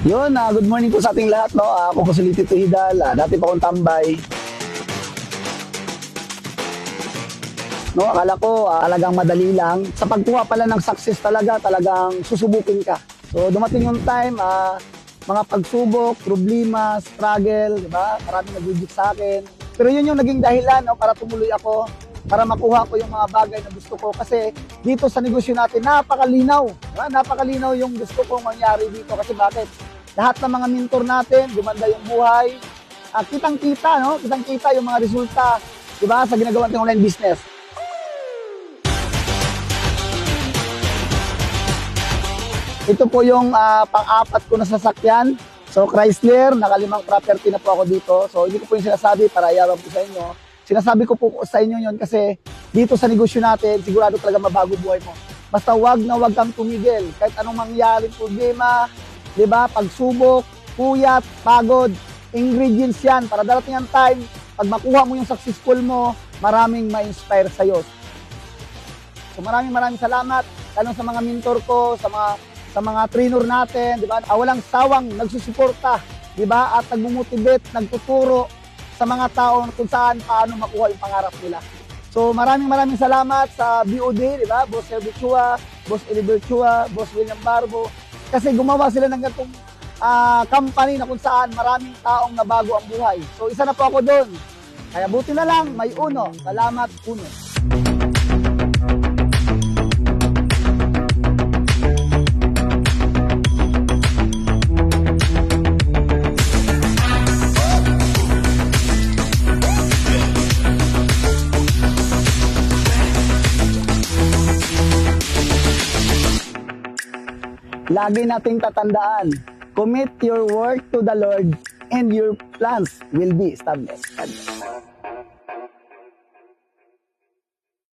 Yun, good morning po sa ating lahat. No? Ako po si Tito Hidal, dati pa akong tambay. No, akala ko talagang madali lang. Sa pagkuha pala ng success talagang susubukin ka. So dumating yung time, mga pagsubok, problema, struggle, di ba? Maraming nag-reject sa akin. Pero yun yung naging dahilan, no, para tumuloy ako, para makuha ko yung mga bagay na gusto ko. Kasi dito sa negosyo natin, napakalinaw. Diba? Napakalinaw yung gusto kong mangyari dito. Kasi bakit? Lahat ng mga mentor natin, gumanda yung buhay. Kitang-kita, no? Kitang-kita yung mga resulta, di ba? Sa ginagawa nating online business. Ito po yung pang-apat ko na sasakyan. So Chrysler, nakalimang property na po ako dito. So hindi ko po yung sinasabi para ayawan po sa inyo. Sinasabi ko po sa inyo yon kasi dito sa negosyo natin, sigurado talaga mabago buhay mo. Basta wag na wag kang tumigil. Kahit anong mangyaring problema, di ba? Pagsubok, puyat, pagod, ingredients yan. Para darating ang time, pag makuha mo yung successful mo, maraming ma-inspire sa'yo. So maraming salamat. Lalo sa mga mentor ko, sa mga trainer natin, di ba? Walang sawang nagsusuporta, di ba? At nagmo-motivate, nagtuturo sa mga tao kung saan, paano makuha yung pangarap nila. So maraming salamat sa BOD, di ba? Boss Elvin Chua, Boss Eliber Chua, Boss William Barbo. Kasi gumawa sila ng ganitong company na kung saan maraming taong nabago ang buhay. So isa na po ako doon. Kaya buti na lang, may uno. Salamat, uno. Lagi nating tatandaan, commit your work to the Lord and your plans will be established.